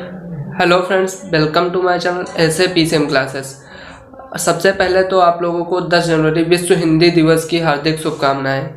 Hello friends, welcome to my channel ऐसे PCM classes. सबसे पहले तो आप लोगों को 10 जनवरी विश्व हिंदी दिवस की हार्दिक शुभकामनाएं।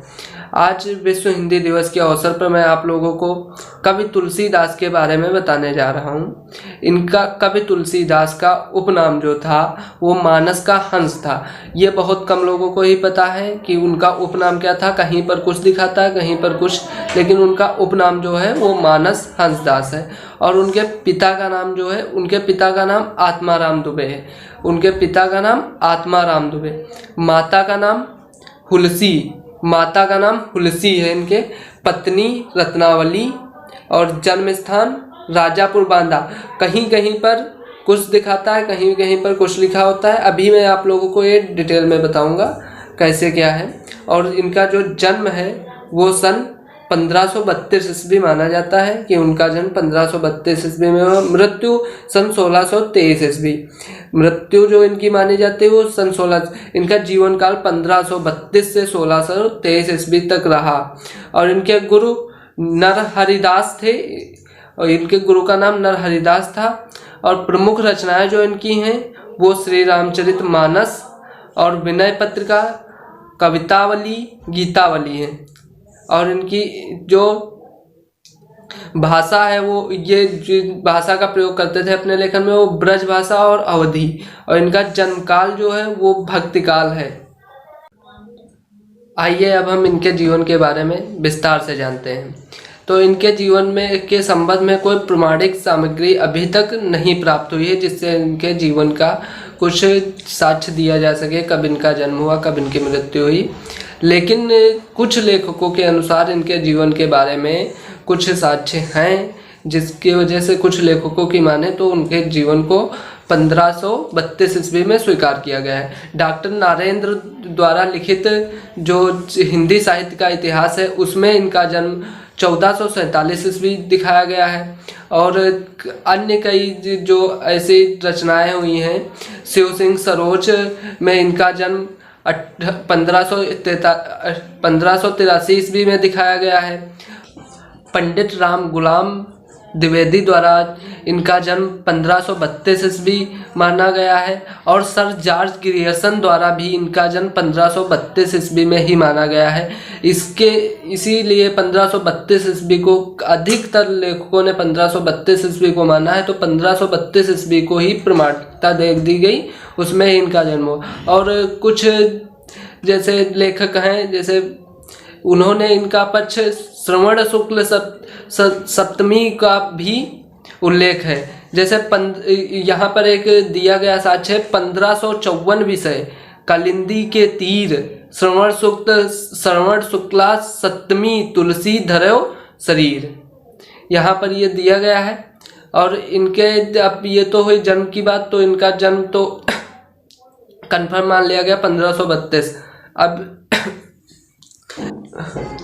आज विश्व हिंदी दिवस के अवसर पर मैं आप लोगों को कवि तुलसीदास के बारे में बताने जा रहा हूँ। इनका कवि तुलसीदास का उपनाम जो था वो मानस का हंस था। ये बहुत कम लोगों को ही पता है कि उनका उपनाम क्या था। कहीं पर कुछ दिखाता है, कहीं पर कुछ, लेकिन उनका उपनाम जो है वो मानस हंसदास है। और उनके पिता का नाम जो है, उनके पिता का नाम आत्माराम दुबे है। उनके पिता का नाम आत्माराम दुबे, माता का नाम हुलसी है इनके, पत्नी रत्नावली, और जन्म स्थान राजापुर बांदा। कहीं कहीं पर कुछ दिखाता है, कहीं कहीं पर कुछ लिखा होता है। अभी मैं आप लोगों को ये डिटेल में बताऊंगा कैसे क्या है। और इनका जो जन्म है वो सन 1532 ईस्वी माना जाता है कि उनका जन्म 1532 ईस्वी में हुआ। मृत्यु सन 1623 ईस्वी। मृत्यु जो इनकी मानी जाती है वो सन 16। इनका जीवन काल 1532 से 1623 ईस्वी तक रहा। और इनके गुरु नरहरिदास थे, और इनके गुरु का नाम नरहरिदास था। और प्रमुख रचनाएं जो इनकी हैं वो श्री रामचरितमानस और विनय पत्रिका, कवितावली, गीतावली हैं। और इनकी जो भाषा है वो, ये जो भाषा का प्रयोग करते थे अपने लेखन में, वो ब्रज भाषा और अवधी। और इनका जन्म काल जो है वो भक्ति काल है। आइए अब हम इनके जीवन के बारे में विस्तार से जानते हैं। तो इनके जीवन में के संबंध में कोई प्रमाणिक सामग्री अभी तक नहीं प्राप्त हुई है जिससे इनके जीवन का कुछ साक्ष्य दिया जा सके, कब इनका जन्म हुआ, कब इनकी मृत्यु हुई। लेकिन कुछ लेखकों के अनुसार इनके जीवन के बारे में कुछ साक्ष्य हैं, जिसकी वजह से कुछ लेखकों की माने तो उनके जीवन को 1532 ईस्वी में स्वीकार किया गया है। डॉक्टर नारेंद्र द्वारा लिखित जो हिंदी साहित्य का इतिहास है उसमें इनका जन्म 1447 ईस्वी दिखाया गया है। और अन्य कई जो ऐसी रचनाएं हुई हैं, शिव सिंह सरोज में इनका जन्म 1583 ईस्वी में दिखाया गया है। पंडित राम गुलाम द्विवेदी द्वारा इनका जन्म 1532 ईस्वी माना गया है। और सर जॉर्ज ग्रियर्सन द्वारा भी इनका जन्म 1532 ईस्वी में ही माना गया है। इसीलिए 1532 ईस्वी को अधिकतर लेखकों ने 1532 ईस्वी को माना है, तो 1532 ईस्वी को ही प्रमाणिकता दे दी गई, उसमें ही इनका जन्म हो। और कुछ जैसे लेखक हैं, जैसे उन्होंने इनका पक्ष श्रवण शुक्ल सप्तमी का भी उल्लेख है। जैसे यहाँ पर एक दिया गया साक्ष्य है, 1554 विषय कालिंदी के तीर, श्रवण शुक्ला सप्तमी तुलसी धरो शरीर, यहाँ पर ये दिया गया है। और इनके, अब ये तो हुई जन्म की बात, तो इनका जन्म तो कंफर्म मान लिया गया 1532। अब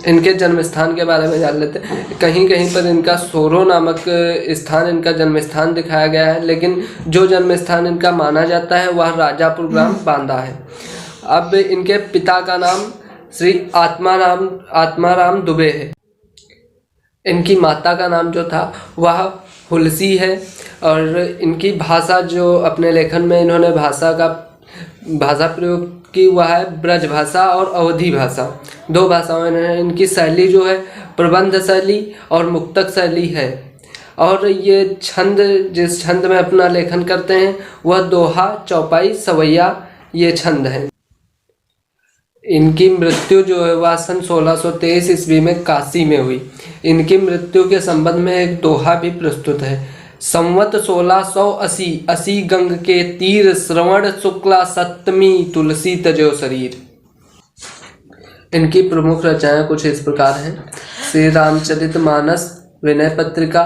इनके जन्म स्थान के बारे में जान लेते हैं। कहीं कहीं पर इनका सोरो नामक स्थान इनका जन्म स्थान दिखाया गया है, लेकिन जो जन्म स्थान इनका माना जाता है वह राजापुर ग्राम बांदा है। अब इनके पिता का नाम श्री आत्माराम दुबे है। इनकी माता का नाम जो था वह हुलसी है। और इनकी भाषा जो अपने लेखन में इन्होंने भाषा प्रयोग की वह है ब्रज भाषा और अवधी भाषा, दो भाषाओं में। इनकी शैली जो है प्रबंध शैली और मुक्तक शैली है। और ये छंद, जिस छंद में अपना लेखन करते हैं वह दोहा, चौपाई, सवैया, ये छंद हैं। इनकी मृत्यु जो है वह सन 1623 ईस्वी में काशी में हुई। इनकी मृत्यु के संबंध में एक दोहा भी प्रस्तुत है। संवत 1680 गंग के तीर, श्रवण शुक्ला सप्तमी तुलसी तजो शरीर। इनकी प्रमुख रचनाएं कुछ इस प्रकार हैं: श्री रामचरितमानस, विनय पत्रिका,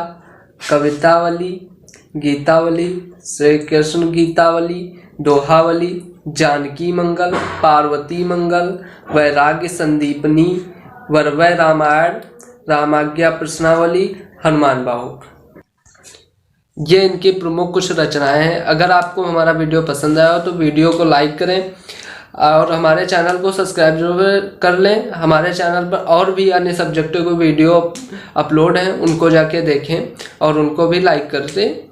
कवितावली, गीतावली, श्री कृष्ण गीतावली, दोहावली, जानकी मंगल, पार्वती मंगल, वैराग्य संदीपनी, वरवय रामायण, रामाज्ञा प्रश्नावली, हनुमान बाहुक। ये इनकी प्रमुख कुछ रचनाएं हैं। अगर आपको हमारा वीडियो पसंद आया हो तो वीडियो को लाइक करें और हमारे चैनल को सब्सक्राइब जरूर कर लें। हमारे चैनल पर और भी अन्य सब्जेक्टों को वीडियो अपलोड हैं, उनको जाके देखें और उनको भी लाइक कर दें।